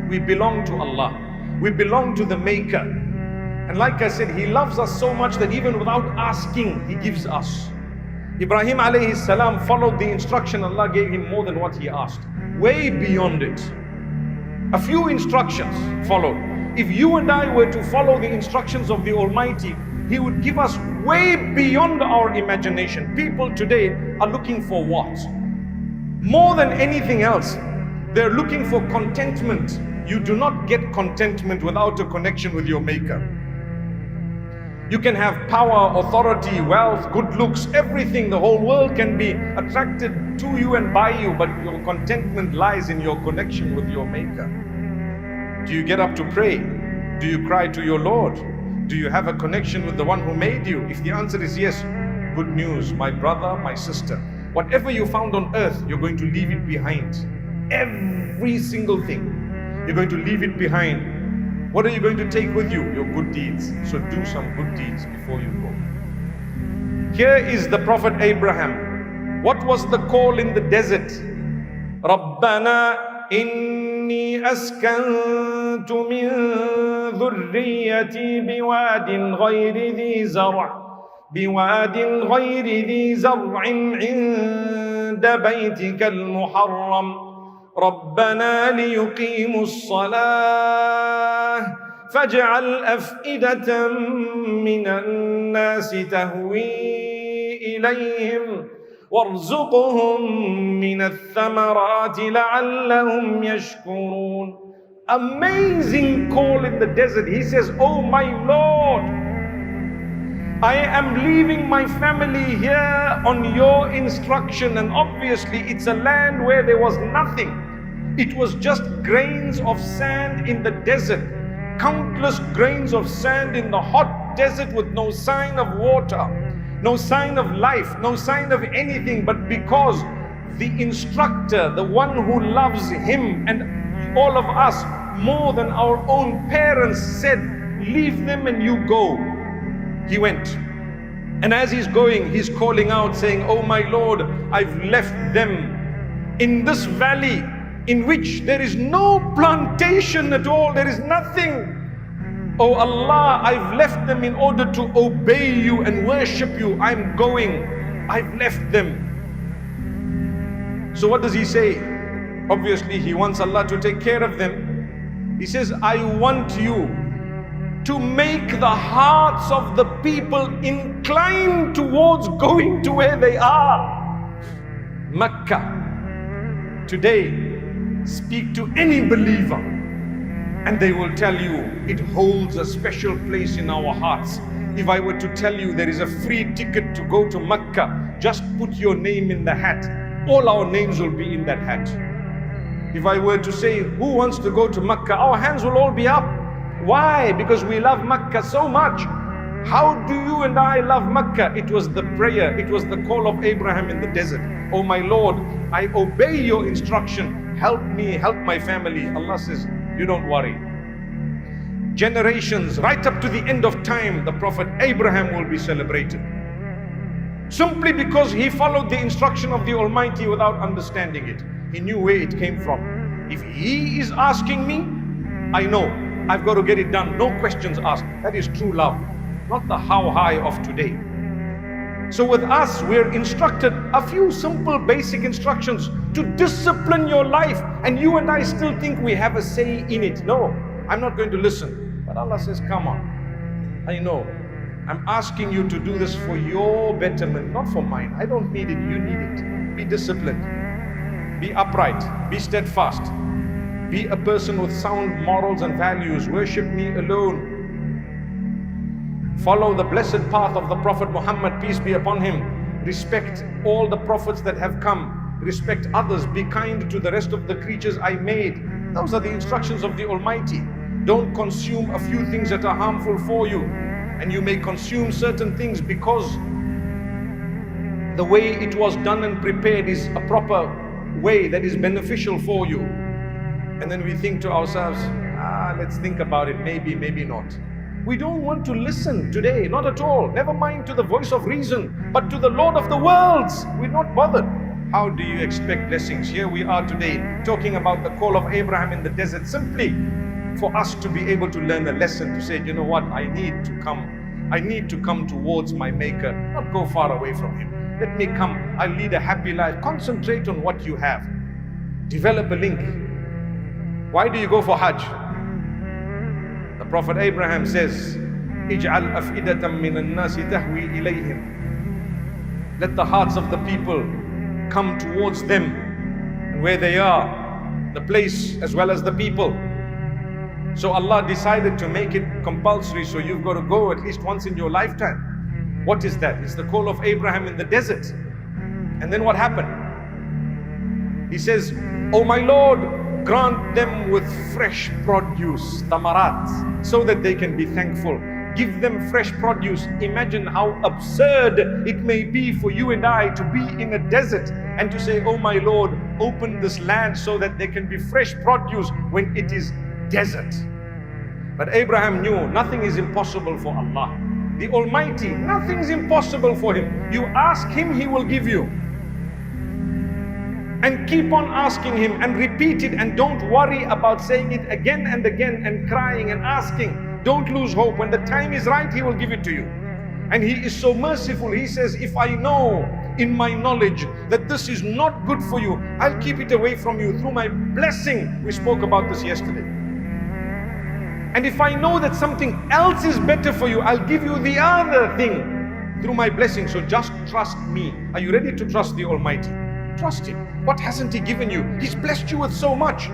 We belong to Allah. We belong to the Maker. And like I said, He loves us so much that even without asking, He gives us. Ibrahim alayhi salam followed the instruction Allah gave him more than what he asked. Way beyond it. A few instructions followed. If you and I were to follow the instructions of the Almighty, He would give us way beyond our imagination. People today are looking for what? More than anything else, they're looking for contentment. You do not get contentment without a connection with your Maker. You can have power, authority, wealth, good looks, everything. The whole world can be attracted to you and by you, but your contentment lies in your connection with your Maker. Do you get up to pray? Do you cry to your Lord? Do you have a connection with the one who made you? If the answer is yes, good news, my brother, my sister. Whatever you found on earth, you're going to leave it behind. Every single thing. You're going to leave it behind. What are you going to take with you? Your good deeds. So do some good deeds before you go. Here is the Prophet Abraham. What was the call in the desert? Rabbana inni askantu min dhurriyyati biwadin ghayri dhi zar' biwadin ghayri dhi zar'in 'inda baytika al-muharram ربنا ليقيموا الصلاة فاجعل أفئدة من الناس تهوي إليهم وارزقهم من الثمرات لعلهم يشكرون. Amazing call in the desert. He says, oh my Lord, I am leaving my family here on your instruction, and obviously it's a land where there was nothing. It was just grains of sand in the desert, countless grains of sand in the hot desert with no sign of water, no sign of life, no sign of anything. But because the instructor, the one who loves him and all of us more than our own parents, said, leave them and you go. He went. And as he's going, he's calling out saying, oh my Lord, I've left them in this valley in which there is no plantation at all, there is nothing. Oh Allah, I've left them in order to obey you and worship you. I'm going, I've left them. So what does he say? Obviously he wants Allah to take care of them. He says, I want you to make the hearts of the people incline towards going to where they are. Mecca. Today, speak to any believer and they will tell you it holds a special place in our hearts. If I were to tell you there is a free ticket to go to Mecca, just put your name in the hat. All our names will be in that hat. If I were to say, who wants to go to Mecca? Our hands will all be up. Why? Because we love Mecca so much. How do you and I love Mecca? It was the prayer, it was the call of Abraham in the desert. Oh my Lord, I obey your instruction. Help me, help my family. Allah says, you don't worry. Generations, right up to the end of time, the Prophet Abraham will be celebrated. Simply because he followed the instruction of the Almighty without understanding it. He knew where it came from. If He is asking me, I know I've got to get it done. No questions asked. That is true love, not the how high of today. So with us, we're instructed a few simple basic instructions to discipline your life, and you and I still think we have a say in it. No, I'm not going to listen. But Allah says, come on, I know. I'm asking you to do this for your betterment, not for mine. I don't need it, you need it. Be disciplined, be upright, be steadfast, be a person with sound morals and values. Worship me alone. Follow the blessed path of the Prophet Muhammad, peace be upon him. Respect all the prophets that have come. Respect others. Be kind to the rest of the creatures I made. Those are the instructions of the Almighty. Don't consume a few things that are harmful for you. And you may consume certain things because the way it was done and prepared is a proper way that is beneficial for you. And then we think to ourselves, let's think about it, maybe, maybe not. We don't want to listen today, not at all. Never mind to the voice of reason, but to the Lord of the worlds. We're not bothered. How do you expect blessings? Here we are today talking about the call of Abraham in the desert, simply for us to be able to learn a lesson, to say, you know what, I need to come towards my Maker, not go far away from Him. Let me come, I'll lead a happy life. Concentrate on what you have. Develop a link. Why do you go for Hajj? The Prophet Abraham says, اجعل أفئدة من الناس تهوي إليهم. Let the hearts of the people come towards them, and where they are, the place as well as the people. So Allah decided to make it compulsory, so you've got to go at least once in your lifetime. What is that? It's the call of Abraham in the desert. And then what happened? He says, "Oh my Lord, grant them with fresh produce, tamarat, so that they can be thankful. Give them fresh produce." Imagine how absurd it may be for you and I to be in a desert and to say, "Oh my Lord, open this land so that there can be fresh produce," when it is desert. But Abraham knew nothing is impossible for Allah, the Almighty. Nothing's impossible for Him. You ask Him, He will give you. And keep on asking Him and repeat it, and don't worry about saying it again and again and crying and asking. Don't lose hope. When the time is right, He will give it to you. And He is so merciful. He says, if I know in my knowledge that this is not good for you, I'll keep it away from you through my blessing. We spoke about this yesterday. And if I know that something else is better for you, I'll give you the other thing through my blessing. So just trust me. Are you ready to trust the Almighty? Trust Him. What hasn't He given you? He's blessed you with so much.